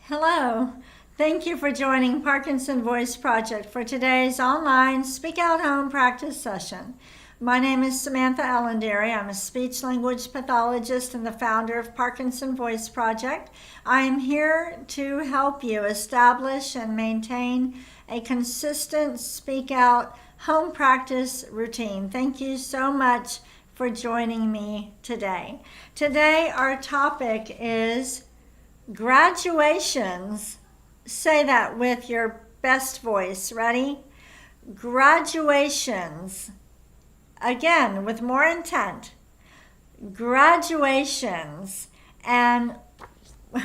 Hello. Thank you for joining Parkinson Voice Project for today's online Speak Out Home practice session. My name is Samantha Ellenderry. I'm a speech language pathologist and the founder of Parkinson Voice Project. I am here to help you establish and maintain a consistent Speak Out home practice routine. Thank you so much for joining me today. Today our topic is graduations. Say that with your best voice. Ready? Graduations. Again, with more intent. Graduations. And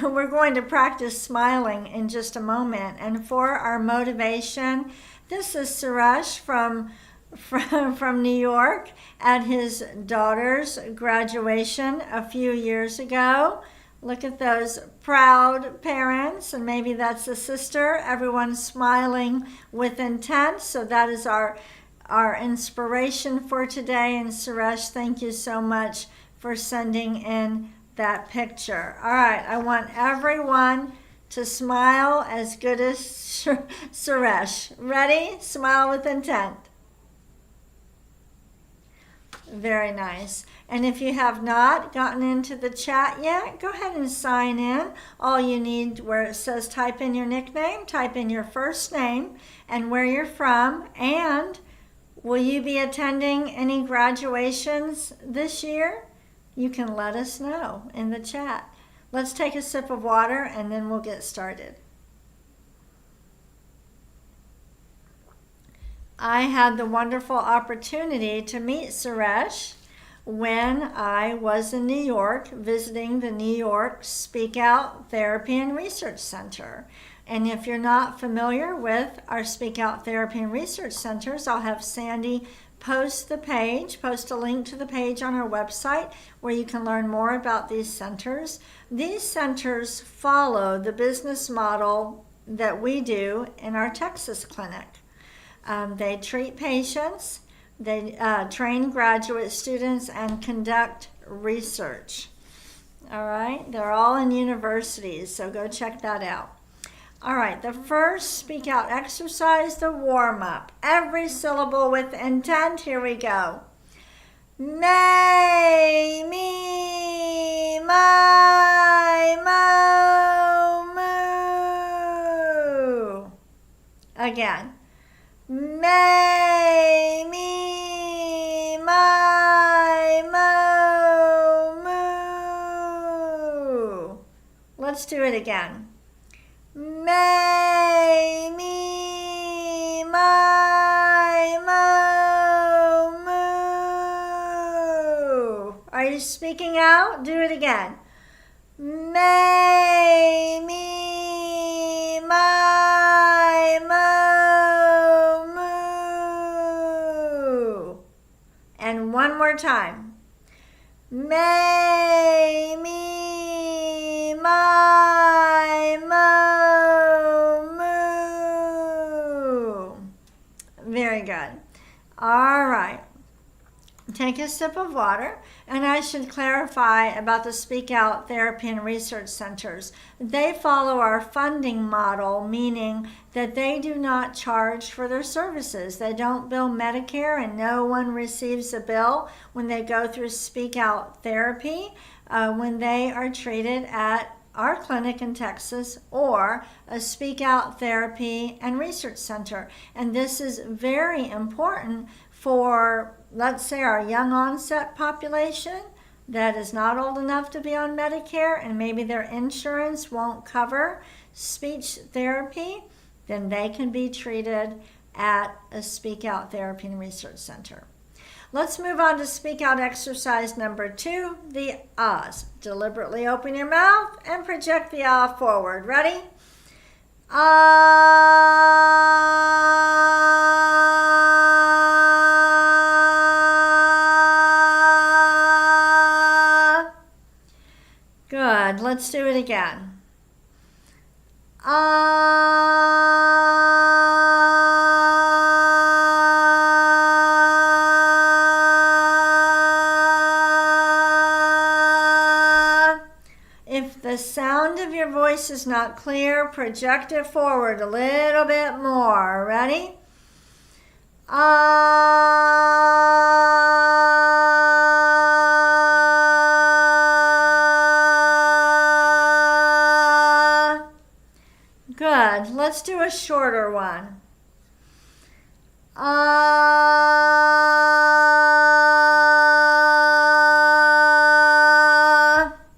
we're going to practice smiling in just a moment. And for our motivation, this is Suresh from New York at his daughter's graduation a few years ago. Look at those proud parents, and maybe that's a sister. Everyone's smiling with intent, so that is our inspiration for today. And Suresh, thank you so much for sending in that picture. All right, I want everyone to smile as good as Suresh. Ready? Smile with intent. Very nice. And if you have not gotten into the chat yet, go ahead and sign in. All you need, where it says type in your nickname, type in your first name and where you're from. And will you be attending any graduations this year? You can let us know in the chat. Let's take a sip of water and then we'll get started. I had the wonderful opportunity to meet Suresh when I was in New York visiting the New York Speak Out Therapy and Research Center. And if you're not familiar with our Speak Out Therapy and Research Centers, I'll have Sandy post a link to the page on our website where you can learn more about these centers. These centers follow the business model that we do in our Texas clinic. They treat patients, they train graduate students, and conduct research. All right, they're all in universities, so go check that out. All right, the first Speak Out exercise, the warm-up. Every syllable with intent. Here we go. May, me, my, mo, moo. Again. May, me, my, mo, moo. Let's do it again. May, me, my, mo, moo. Are you speaking out? Do it again. May, me, my, mo, moo. And one more time. May, me, my, mo, moo. Very good. All right. Take a sip of water, and I should clarify about the Speak Out Therapy and Research Centers. They follow our funding model, meaning that they do not charge for their services. They don't bill Medicare, and no one receives a bill when they go through Speak Out Therapy when they are treated at our clinic in Texas or a Speak Out Therapy and Research Center. And this is very important for, let's say, our young onset population that is not old enough to be on Medicare and maybe their insurance won't cover speech therapy, then they can be treated at a Speak Out Therapy and Research Center. Let's move on to Speak Out exercise number 2, the ahs. Deliberately open your mouth and project the ah forward. Ready? Ah. Good. Let's do it again. If the sound sound of your voice is not clear, project it forward a little bit more. Ready? Good. Let's do a shorter one.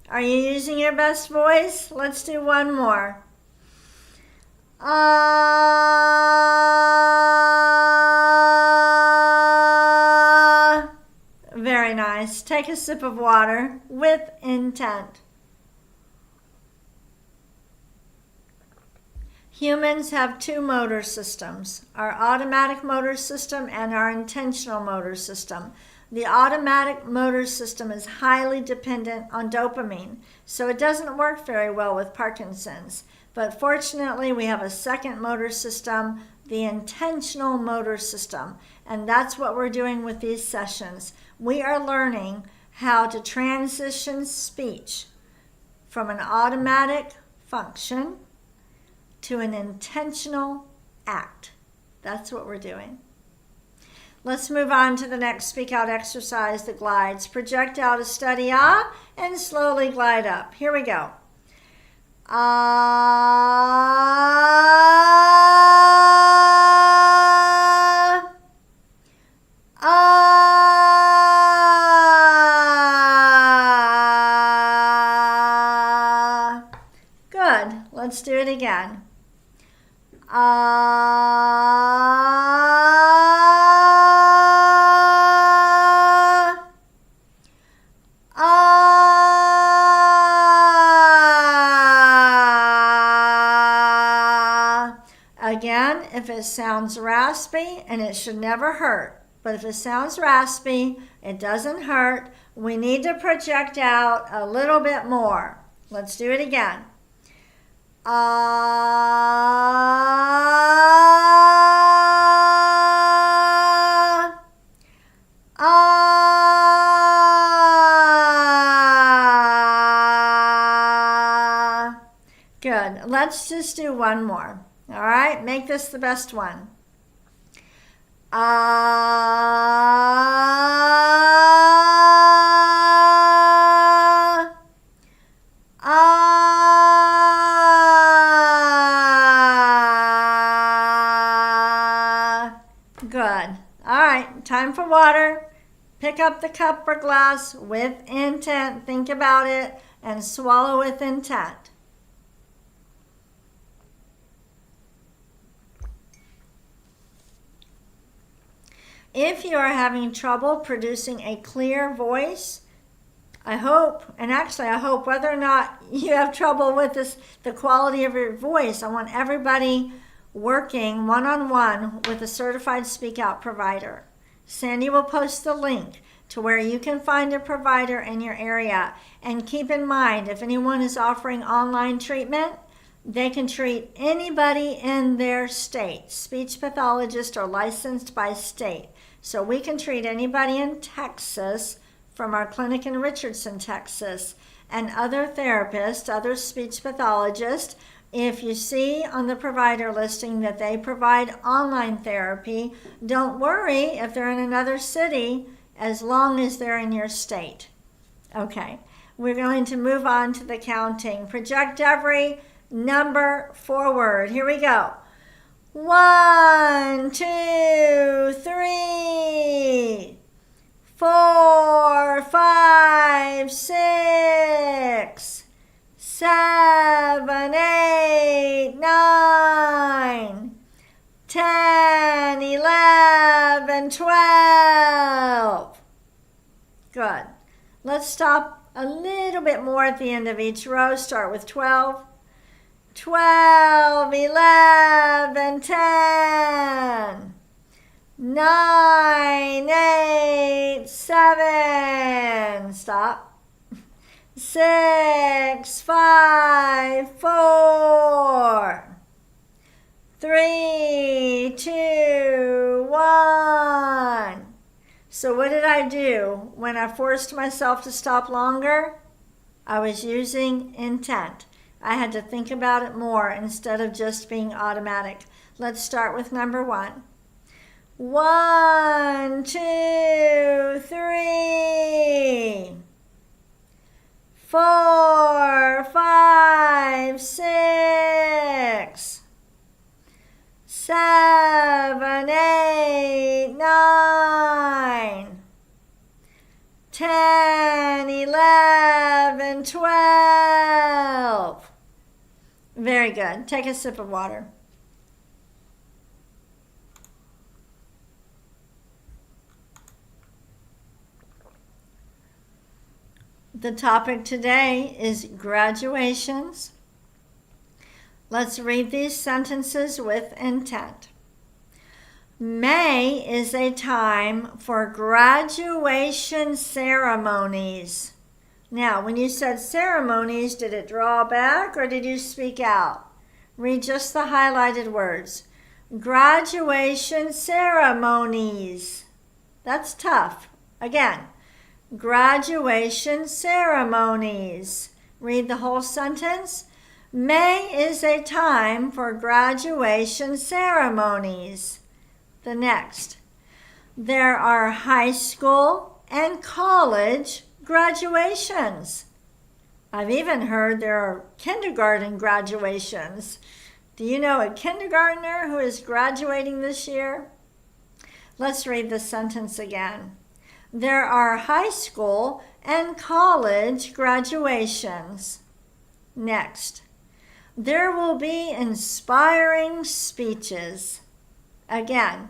Are you using your best voice? Let's do one more. Very nice. Take a sip of water with intent. Humans have two motor systems, our automatic motor system and our intentional motor system. The automatic motor system is highly dependent on dopamine, so it doesn't work very well with Parkinson's. But fortunately, we have a second motor system, the intentional motor system, and that's what we're doing with these sessions. We are learning how to transition speech from an automatic function to an intentional act. That's what we're doing. Let's move on to the next speak out exercise, the glides. Project out a steady ah and slowly glide up. Here we go. Ah, ah. Good. Let's do it again. Again, if it sounds raspy, and it should never hurt, but if it sounds raspy, it doesn't hurt, we need to project out a little bit more. Let's do it again. Good. Let's just do one more. All right, make this the best one. Good. All right, time for water. Pick up the cup or glass with intent. Think about it and swallow with intent. If you are having trouble producing a clear voice, I hope whether or not you have trouble with the quality of your voice, I want everybody working one-on-one with a certified speak out provider. Sandy will post the link to where you can find a provider in your area. And keep in mind, if anyone is offering online treatment, they can treat anybody in their state. Speech pathologists are licensed by state. So we can treat anybody in Texas from our clinic in Richardson, Texas, and other therapists, other speech pathologists. If you see on the provider listing that they provide online therapy, don't worry if they're in another city as long as they're in your state. Okay, we're going to move on to the counting. Project every number forward. Here we go. 1, 2, 3, 4, 5, 6, 7, 8, 9, 10, 11, 12. Good. Let's stop a little bit more at the end of each row. Start with 12. 12, 11, 10, 9, 8, 7, stop, 6, 5, 4, 3, 2, 1. So what did I do when I forced myself to stop longer? I was using intent. I had to think about it more instead of just being automatic. Let's start with number 1. 1, 2, 3, 4, 5, 6, 7, 8, 9, 10, 11, 12. Very good. Take a sip of water. The topic today is graduations. Let's read these sentences with intent. May is a time for graduation ceremonies. Now, when you said ceremonies, did it draw back or did you speak out? Read just the highlighted words. Graduation ceremonies. That's tough. Again. Graduation ceremonies. Read the whole sentence. May is a time for graduation ceremonies. The next. There are high school and college graduations. I've even heard there are kindergarten graduations. Do you know a kindergartner who is graduating this year? Let's read the sentence again. There are high school and college graduations. Next, there will be inspiring speeches. Again,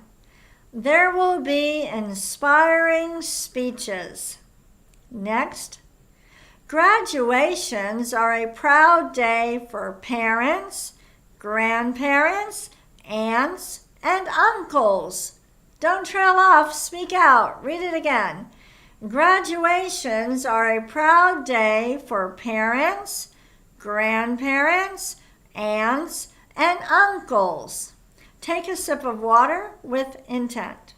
there will be inspiring speeches. Next, graduations are a proud day for parents, grandparents, aunts, and uncles. Don't trail off, speak out. Read it again. Graduations are a proud day for parents, grandparents, aunts, and uncles. Take a sip of water with intent.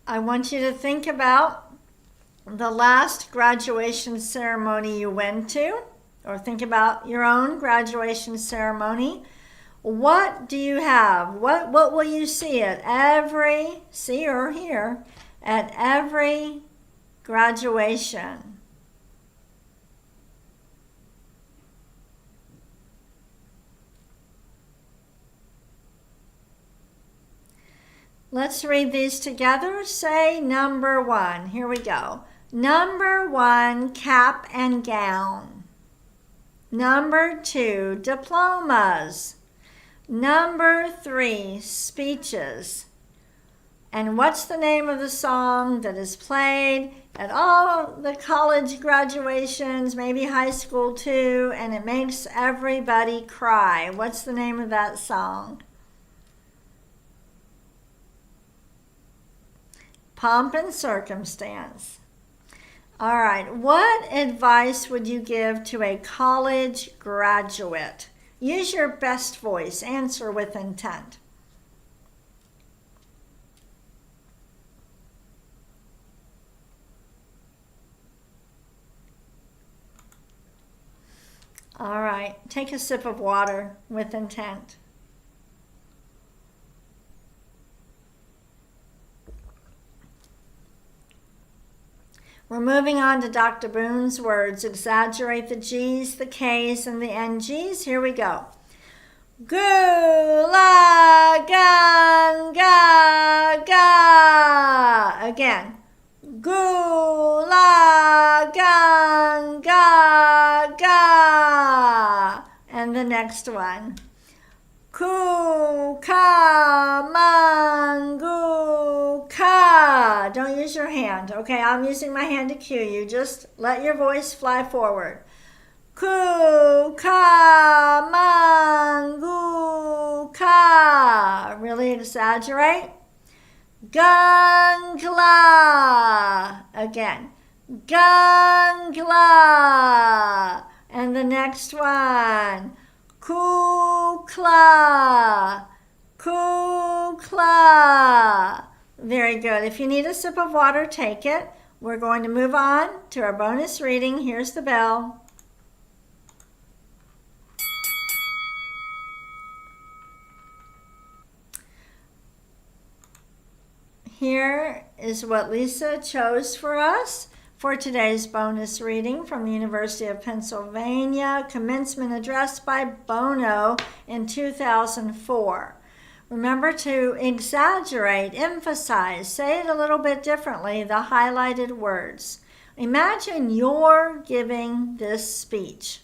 I want you to think about the last graduation ceremony you went to. Or think about your own graduation ceremony. What do you have? What will you see at every graduation? Let's read these together. Say number 1. Here we go. Number 1, cap and gown. Number 2, diplomas. Number 3, speeches. And what's the name of the song that is played at all the college graduations, maybe high school too, and it makes everybody cry? What's the name of that song? Pomp and Circumstance. All right, what advice would you give to a college graduate? Use your best voice. Answer with intent. All right, take a sip of water with intent. We're moving on to Dr. Boone's words. Exaggerate the G's, the K's, and the NG's. Here we go. Gula ganga ga. Again. Gula ganga ga. And the next one. Kukamangu ka. Don't use your hand. Okay, I'm using my hand to cue you. Just let your voice fly forward. Kukamangu ka. Really exaggerate. Gangla. Again. Gangla. And the next one. Kukla. Kukla. Very good. If you need a sip of water, take it. We're going to move on to our bonus reading. Here's the bell. Here is what Lisa chose for us for today's bonus reading from the University of Pennsylvania, commencement address by Bono in 2004. Remember to exaggerate, emphasize, say it a little bit differently, the highlighted words. Imagine you're giving this speech.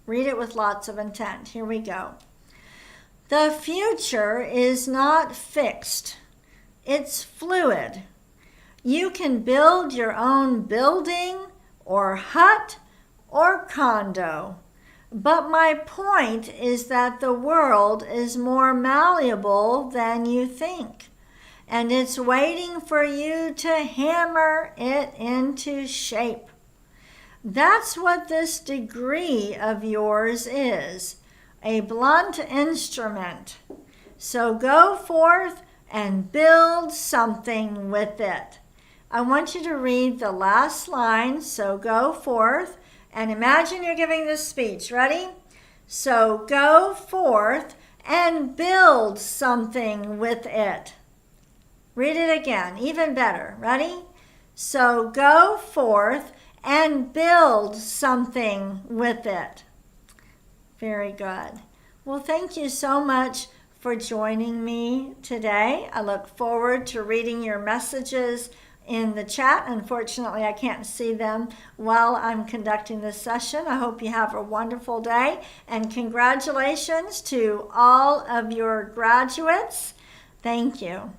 Read it with lots of intent. Here we go. The future is not fixed. It's fluid. You can build your own building or hut or condo. But my point is that the world is more malleable than you think, and it's waiting for you to hammer it into shape. That's what this degree of yours is, a blunt instrument. So go forth and build something with it. I want you to read the last line, so go forth, and imagine you're giving this speech. Ready? So go forth and build something with it. Read it again, even better. Ready? So go forth and build something with it. Very good. Well, thank you so much for joining me today. I look forward to reading your messages in the chat. Unfortunately, I can't see them while I'm conducting this session. I hope you have a wonderful day, and congratulations to all of your graduates. Thank you.